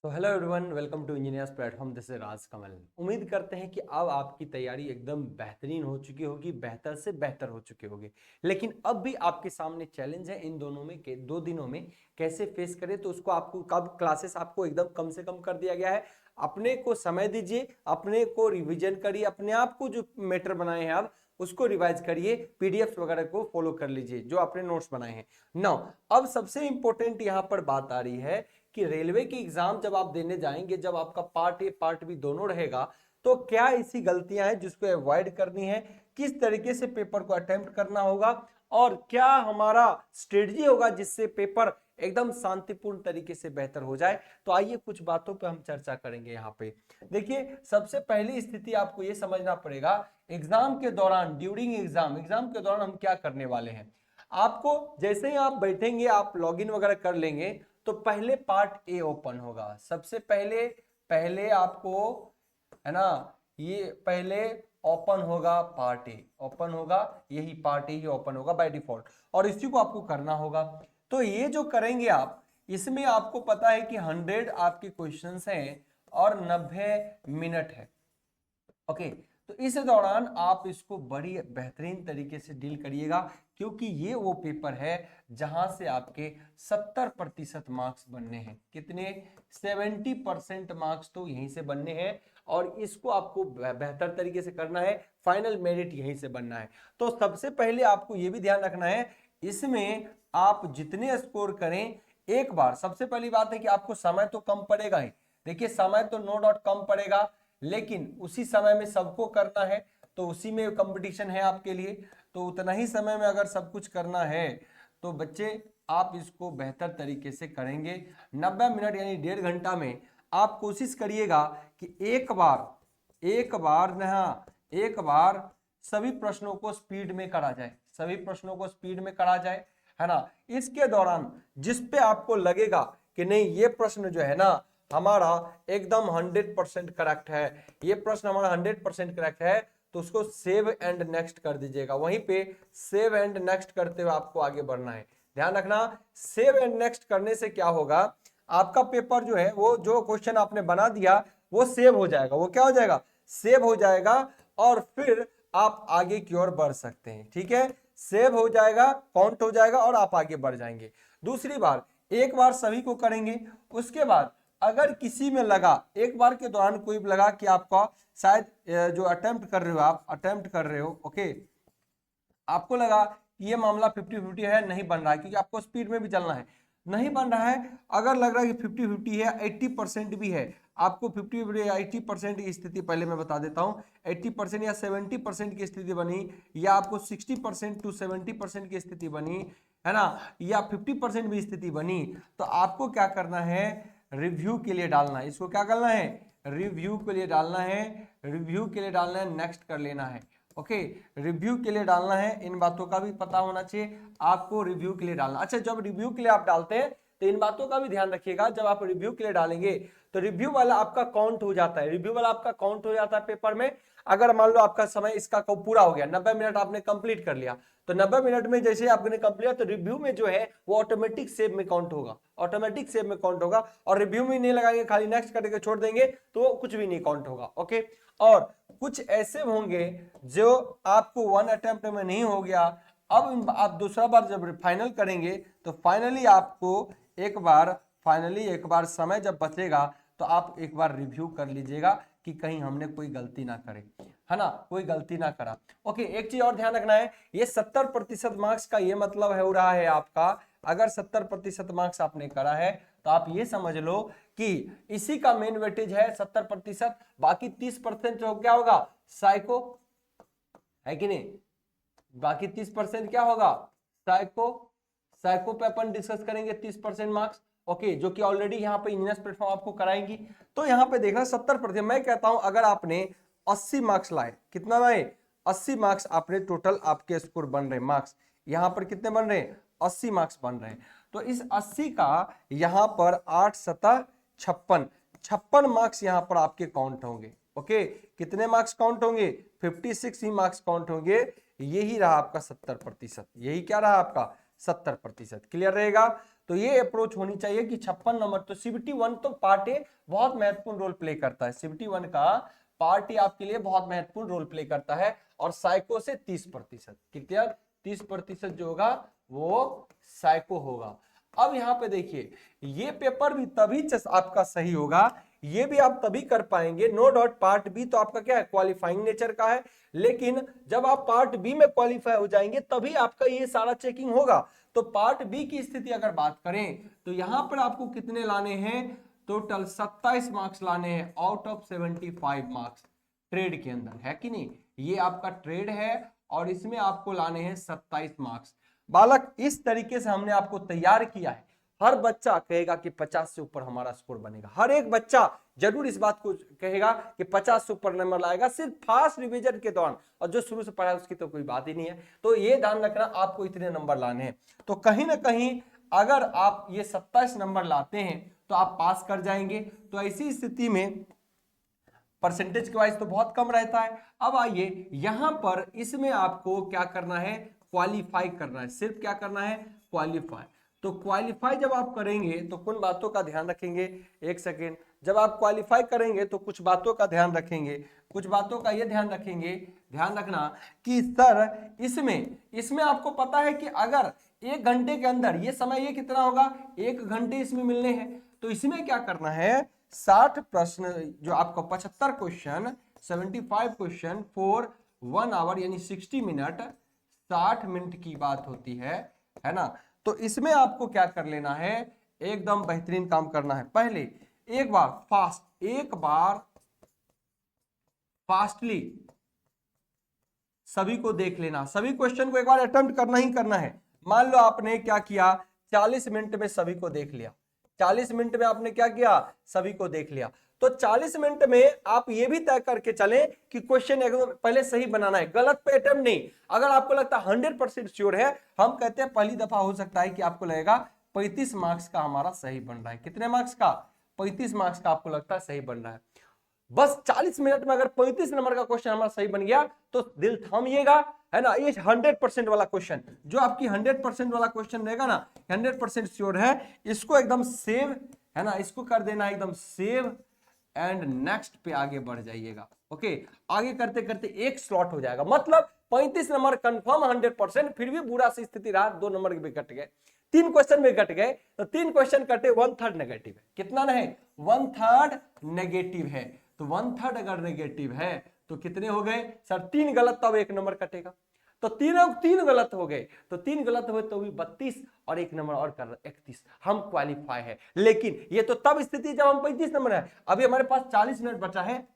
तो hello everyone, welcome to engineers platform. This is Raj Kamal. उम्मीद करते हैं कि अब आपकी तैयारी एकदम बेहतरीन हो चुकी होगी, बेहतर से बेहतर हो चुकी होगी। लेकिन अब भी आपके सामने चैलेंज है इन दोनों में के 2 दिनों में कैसे फेस करें। तो उसको आपको कब क्लासेस आपको एकदम कम से कम कर दिया गया है। अपने को समय दीजिए, अपने को रिविजन करिए, अपने आप को जो मैटर बनाए हैं आप उसको रिवाइज करिए, पीडीएफ वगैरह को फॉलो कर लीजिए जो आपने नोट्स बनाए हैं। नाउ अब सबसे इंपॉर्टेंट यहाँ पर बात आ रही है कि रेलवे की एग्जाम जब आप देने जाएंगे, जब आपका पार्ट ए पार्ट बी दोनों रहेगा, तो क्या ऐसी गलतियां हैं जिसको अवॉइड करनी है, किस तरीके से पेपर को अटेम्प्ट करना होगा और क्या हमारा स्ट्रेटजी होगा जिससे पेपर एकदम शांतिपूर्ण तरीके से बेहतर हो जाए। तो आइए कुछ बातों पे हम चर्चा करेंगे। यहाँ पे देखिए, सबसे पहली स्थिति आपको ये समझना पड़ेगा, एग्जाम के दौरान, ड्यूरिंग एग्जाम के दौरान हम क्या करने वाले हैं। आपको जैसे ही आप बैठेंगे, आप लॉगिन वगैरह कर लेंगे, तो पहले पार्ट ए ओपन होगा। सबसे पहले पहले आपको, है ना, ये पहले ओपन होगा, पार्ट ए ओपन होगा, यही पार्ट ए ही ओपन होगा बाय डिफॉल्ट, और इसी को आपको करना होगा। तो ये जो करेंगे आप, इसमें आपको पता है कि 100 आपके क्वेश्चंस हैं और 90 मिनट है। ओके, तो इस दौरान आप इसको बड़ी बेहतरीन तरीके से डील करिएगा, क्योंकि ये वो पेपर है जहां से आपके 70% मार्क्स बनने हैं। कितने? 70% मार्क्स तो यहीं से बनने हैं, और इसको आपको बेहतर तरीके से करना है, फाइनल मेरिट यहीं से बनना है। तो सबसे पहले आपको यह भी ध्यान रखना है, इसमें आप जितने स्कोर करें, एक बार सबसे पहली बात है कि आपको समय तो कम पड़ेगा ही। देखिए, समय तो नो डाउट कम पड़ेगा, लेकिन उसी समय में सबको करना है, तो उसी में कंपटीशन है आपके लिए। तो उतना ही समय में अगर सब कुछ करना है, तो बच्चे आप इसको बेहतर तरीके से करेंगे। 90 मिनट यानी 1.5 घंटा में आप कोशिश करिएगा कि एक बार सभी प्रश्नों को स्पीड में करा जाए, सभी प्रश्नों को स्पीड में करा जाए, है ना। इसके दौरान जिस पे आपको लगेगा कि नहीं, ये प्रश्न जो है ना हमारा एकदम 100% करेक्ट है, ये प्रश्न हमारा 100% करेक्ट है, तो उसको सेव एंड नेक्स्ट कर दीजिएगा। वहीं पे सेव एंड नेक्स्ट करते हुए आपको आगे बढ़ना है। ध्यान रखना, सेव एंड नेक्स्ट करने से क्या होगा, आपका पेपर जो है, वो जो क्वेश्चन आपने बना दिया वो सेव हो जाएगा। वो क्या हो जाएगा? सेव हो जाएगा, और फिर आप आगे की ओर बढ़ सकते हैं। ठीक है, सेव हो जाएगा, काउंट हो जाएगा, और आप आगे बढ़ जाएंगे। दूसरी बार, एक बार सभी को करेंगे, उसके बाद अगर किसी में लगा, एक बार के दौरान कोई लगा कि आपका शायद जो अटेम्प्ट कर रहे हो, आप अटेम्प्ट कर रहे हो, ओके, आपको लगा कि ये मामला 50-50 है, नहीं बन रहा है, क्योंकि आपको स्पीड में भी चलना है, नहीं बन रहा है। अगर लग रहा है कि 50-50 है, 80% भी है, आपको 50 या 80% की स्थिति पहले मैं बता देता हूं, 80% या 70% की स्थिति बनी, या आपको 60% to 70% की स्थिति बनी, है ना, या 50% भी स्थिति बनी, तो आपको क्या करना है, रिव्यू के लिए डालना है। इसको क्या करना है? रिव्यू के लिए डालना है, रिव्यू के लिए डालना है, नेक्स्ट कर लेना है। ओके, रिव्यू के लिए डालना है, इन बातों का भी पता होना चाहिए आपको, रिव्यू के लिए डालना। अच्छा, जब रिव्यू के लिए आप डालते हैं तो इन बातों का भी ध्यान रखिएगा, जब आप रिव्यू के लिए डालेंगे तो रिव्यू वाला आपका काउंट हो जाता है, रिव्यू वाला आपका काउंट हो जाता है पेपर में। अगर मान लो आपका समय इसका पूरा हो गया, 90 मिनट आपने कंप्लीट कर लिया, तो 90 मिनट में जैसे आपने कंप्लीट, तो रिव्यू में जो है वो ऑटोमेटिक सेव में काउंट होगा, ऑटोमेटिक सेव में काउंट होगा। और रिव्यू में नहीं लगाएंगे, खाली नेक्स्ट करके छोड़ देंगे, तो कुछ भी नहीं काउंट होगा। ओके, और कुछ ऐसे होंगे जो आपको 1 अटेम्प्ट में नहीं हो गया, अब आप दूसरा बार जब फाइनल करेंगे, तो फाइनली एक बार समय जब बचेगा, तो आप एक बार रिव्यू कर लीजिएगा कि कहीं हमने कोई गलती ना करे, है ना, कोई गलती ना करा। ओके, एक चीज और ध्यान रखना है, ये 70% मार्क्स का ये मतलब है हो रहा है आपका, अगर 70% मार्क्स आपने करा है, तो आप ये समझ लो कि इसी का मेन वेटेज है 70%, बाकी 30% जो क्या होगा, साइको, है कि नहीं, बाकी 30% क्या होगा, साइको, साइको पे अपन डिस्कस करेंगे 30% मार्क्स। ओके, जो कि ऑलरेडी यहाँ पे इंजीनियर्स प्लेटफॉर्म आपको कराएंगी। तो यहाँ पे देखना 70%, मैं कहता हूं अगर आपने 80 मार्क्स लाए, कितना लाए, 80 मार्क्स आपने टोटल, आपके स्कोर बन रहे मार्क्स यहाँ पर कितने बन रहे हैं, 80 मार्क्स बन रहे हैं। तो इस 80 का यहाँ पर 8 सतह 56, 56 मार्क्स यहाँ पर आपके काउंट होंगे। ओके, कितने मार्क्स काउंट होंगे, 56 ही मार्क्स काउंट होंगे। यही रहा आपका 70%, यही क्या रहा आपका 70%, क्लियर रहेगा। तो ये अप्रोच होनी चाहिए कि 56 नंबर। तो सीबीटी 1 तो पार्ट ए बहुत महत्वपूर्ण रोल प्ले करता है, सीबीटी 1 का पार्ट ए आपके लिए बहुत महत्वपूर्ण रोल प्ले करता है। और साइको से 30%, कितना 30% जो होगा वो साइको होगा। अब यहाँ पे देखिए ये पेपर भी तभी आपका सही होगा, ये भी आप तभी कर पाएंगे, नो डाउट। पार्ट बी तो आपका क्या है, क्वालिफाइंग नेचर का है, लेकिन जब आप पार्ट बी में क्वालिफाई हो जाएंगे तभी आपका ये सारा चेकिंग होगा। तो पार्ट बी की स्थिति अगर बात करें तो यहां पर आपको कितने लाने हैं, टोटल 27 मार्क्स लाने हैं आउट ऑफ 75 मार्क्स ट्रेड के अंदर, है कि नहीं। ये आपका ट्रेड है और इसमें आपको लाने हैं 27 मार्क्स। बालक इस तरीके से हमने आपको तैयार किया है, हर बच्चा कहेगा कि 50 से ऊपर हमारा स्कोर बनेगा, हर एक बच्चा जरूर इस बात को कहेगा कि 50 से ऊपर नंबर लाएगा सिर्फ फास्ट रिवीजन के दौरान, और जो शुरू से पढ़ा है उसकी तो कोई बात ही नहीं है। तो ये ध्यान रखना आपको इतने नंबर लाने हैं। तो कहीं ना कहीं अगर आप ये 27 नंबर लाते हैं तो आप पास कर जाएंगे। तो ऐसी स्थिति में परसेंटेज के वाइज तो बहुत कम रहता है। अब आइए यहां पर इसमें आपको क्या करना है, क्वालिफाई करना है, सिर्फ क्या करना है, क्वालिफाई। तो क्वालिफाई जब आप करेंगे तो कुछ बातों का ध्यान रखेंगे, एक सेकेंड, जब आप क्वालिफाई करेंगे तो कुछ बातों का ध्यान रखेंगे, कुछ बातों का ये ध्यान रखेंगे, ध्यान रखना कि सर इसमें आपको पता है कि अगर 1 घंटे के अंदर ये समय ये कितना होगा, 1 घंटे इसमें मिलने हैं। तो इसमें क्या करना है, 60 प्रश्न जो आपका 75 क्वेश्चन, 75 क्वेश्चन फॉर 1 आवर यानी 60 मिनट, 60 मिनट की बात होती है ना। तो इसमें आपको क्या कर लेना है, एकदम बेहतरीन काम करना है। पहले एक बार फास्टली सभी को देख लेना, सभी क्वेश्चन को एक बार अटेम्प्ट करना ही करना है। मान लो आपने क्या किया, 40 मिनट में सभी को देख लिया, 40 मिनट में आपने क्या किया, सभी को देख लिया। तो 40 मिनट में आप ये भी तय करके चलें कि क्वेश्चन एकदम पहले सही बनाना है, गलत पे अटेम्प्ट नहीं। अगर आपको लगता है 100% श्योर है, हम कहते हैं पहली दफा हो सकता है कि आपको लगेगा 35 मार्क्स का हमारा सही बन रहा है। कितने मार्क्स का, 35 मार्क्स का आपको लगता है सही बन रहा है। बस 40 मिनट में अगर 35 नंबर का क्वेश्चन हमारा सही बन गया तो दिल थामिएगा, है ना। ये 100% वाला क्वेश्चन, जो आपकी 100% वाला क्वेश्चन रहेगा ना, 100% श्योर है, इसको एकदम सेव, है ना, इसको कर देना एकदम सेव एंड नेक्स्ट पे आगे बढ़ जाइएगा। ओके, आगे करते करते एक स्लॉट हो जाएगा, मतलब 35 नंबर कंफर्म 100%। फिर भी बुरा सी स्थिति रहा, 2 नंबर भी कट गए, 3 क्वेश्चन में कट गए, तो 3 क्वेश्चन कटे, 1/3 नेगेटिव है। कितना है, 1/3 नेगेटिव है। तो 1/3 अगर नेगेटिव है तो कितने हो गए सर, 3 गलत, तब 1 नंबर कटेगा। तो 3 गलत हो गए, तो 3 गलत हुए तो भी 32 और 1 नंबर और कर 31, हम क्वालिफाई है। लेकिन ये तो तब स्थिति जब हम 35 नंबर है। अभी हमारे पास 40 मिनट बचा है।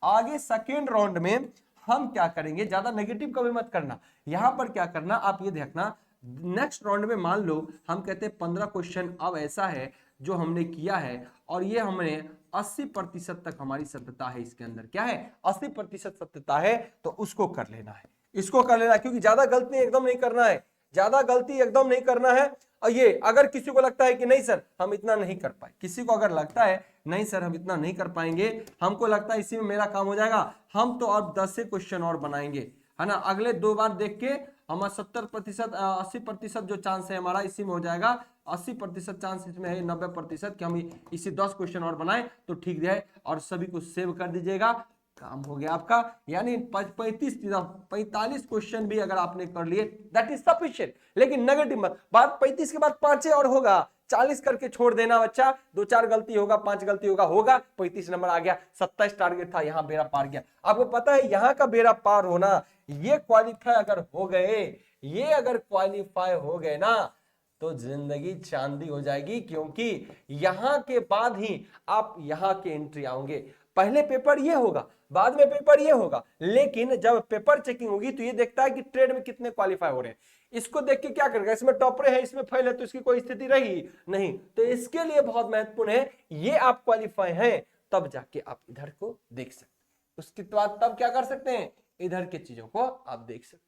आगे सेकेंड राउंड में हम क्या करेंगे, ज्यादा नेगेटिव कभी मत करना। यहां पर क्या करना, आप ये देखना, नेक्स्ट राउंड में मान लो हम कहते हैं 15 क्वेश्चन अब ऐसा है जो हमने किया है और ये हमने 80% तक हमारी सत्यता है, इसके अंदर क्या है, 80% सत्यता है, तो उसको कर लेना है, इसको कर लेना, क्योंकि ज्यादा गलती एकदम नहीं करना है, ज्यादा गलती एकदम नहीं करना है। और ये अगर किसी को लगता है कि नहीं सर हम इतना नहीं कर पाए, किसी को अगर लगता है नहीं सर हम इतना नहीं कर पाएंगे, हमको लगता है इसी में मेरा काम हो जाएगा, हम तो अब 10 से क्वेश्चन और बनाएंगे, है ना। अगले 2 बार देख के हमारा 70% 80% जो चांस है हमारा इसी में हो जाएगा, 80% चांस इसमें है, 90% कि हम इसी 10 क्वेश्चन और बनाएं तो ठीक है। और सभी को सेव कर दीजिएगा, काम हो गया आपका। यानी 45 क्वेश्चन भी अगर आपने कर लिए दैट इज सफिशिएंट। लेकिन नेगेटिव मत, बात 35 के बाद 5 और होगा, 40 करके छोड़ देना बच्चा, 2-4 गलती होगा, 5 गलती होगा, 35 नंबर आ गया। 27 टारगेट था, यहां बेड़ा पार गया। आपको पता है यहां का बेड़ा पार होना, ये क्वालिफाई अगर हो गए, ये अगर क्वालिफाई हो गए ना तो जिंदगी चांदी हो जाएगी, क्योंकि यहां के बाद ही आप यहां के एंट्री आओगे। पहले पेपर ये होगा, बाद में पेपर ये होगा, लेकिन जब पेपर चेकिंग होगी तो ये देखता है कि ट्रेड में कितने क्वालिफाई हो रहे हैं। इसको देख के क्या करेगा, इसमें टॉपर है, इसमें फेल है, तो इसकी कोई स्थिति रही नहीं। तो इसके लिए बहुत महत्वपूर्ण है, ये आप क्वालिफाई हैं तब जाके आप इधर को देख सकते, उसके बाद तब क्या कर सकते हैं, इधर के चीजों को आप देख सकते।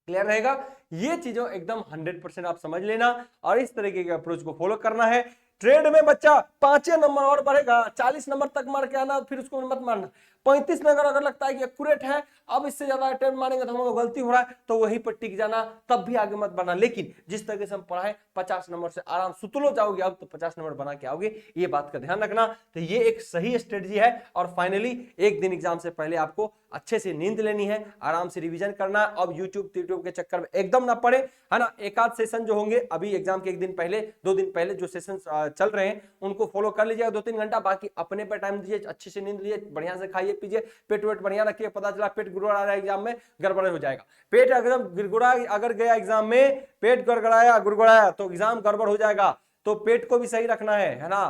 क्लियर रहेगा, ये चीजों एकदम 100% आप समझ लेना और इस तरीके के अप्रोच को फॉलो करना है। ट्रेड में बच्चा 5 नंबर और बढ़ेगा, 40 नंबर तक मार के आना, फिर उसको मत मारना। 35 में अगर लगता है कि एक्यूरेट है, अब इससे ज्यादा अटेम्प्ट मारेंगे तो हमको गलती हो रहा है, तो वहीं पर टिक जाना, तब भी आगे मत बढ़ना। लेकिन जिस तरीके से हम पढ़ाए 50 नंबर से आराम सुतलो जाओगे, अब तो 50 नंबर बना के आओगे, ये बात का ध्यान रखना। तो ये एक सही स्ट्रेटजी है। और फाइनली एक दिन एग्जाम से पहले आपको अच्छे से नींद लेनी है, आराम से रिवीजन करना। अब यूट्यूब के चक्कर में एकदम ना पड़े, है ना। एक आध सेशन जो होंगे अभी एग्जाम के एक दिन पहले 2 दिन पहले जो सेशन चल रहे हैं उनको फॉलो कर लीजिएगा 2-3 घंटा। बाकी अपने पे टाइम दीजिए, अच्छे से नींद लीजिए, बढ़िया से खाइए पीजिए, पेट वेट बढ़िया रखिए। पता चला पेट गड़बड़ा रहा है एग्जाम में, गड़बड़ हो जाएगा। पेट एकदम गिड़गुड़ा अगर गया एग्जाम में, पेट गड़गड़ाया गुड़गुड़ाया तो एग्जाम गड़बड़ हो जाएगा। तो पेट को भी सही रखना है ना।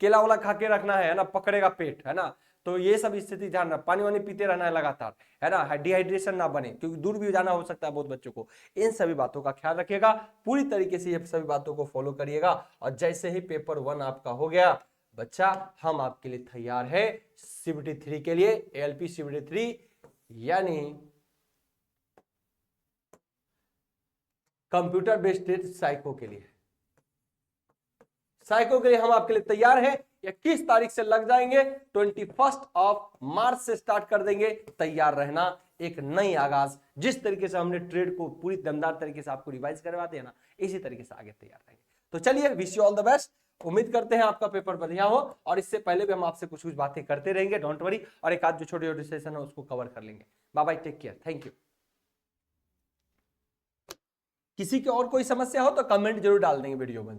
केला वाला खा के रखना है ना, पकड़ेगा पेट, है ना। तो ये सब स्थिति ध्यान रखना, पानी वानी पीते रहना है लगातार, है ना। डिहाइड्रेशन ना बने, क्योंकि दूर भी जाना हो सकता है बहुत बच्चों को। इन सभी बातों का ख्याल रखिएगा, पूरी तरीके से ये सभी बातों को फॉलो करिएगा। और जैसे ही पेपर 1 आपका हो गया बच्चा, हम आपके लिए तैयार है CBT 3 के लिए, ALP CBT 3 यानी कंप्यूटर बेस्ड टेस्ट साइको के लिए। साइको के लिए हम आपके लिए तैयार है। 21 तारीख से लग जाएंगे, 21 मार्च से स्टार्ट कर देंगे। तैयार रहना, एक नई आगाज। जिस तरीके से हमने ट्रेड को पूरी दमदार तरीके से आपको रिवाइज करवाते हैं ना, इसी तरीके से आगे तैयार रहेंगे। तो चलिए, wish you all the best. उम्मीद करते हैं आपका पेपर बढ़िया हो, और इससे पहले भी हम आपसे कुछ कुछ बातें करते रहेंगे, डोंट वरी। और एक आध जो छोटे छोटे सेशन है उसको कवर कर लेंगे। Bye bye, take care, thank you. किसी की और कोई समस्या हो तो कमेंट जरूर डाल देंगे वीडियो में।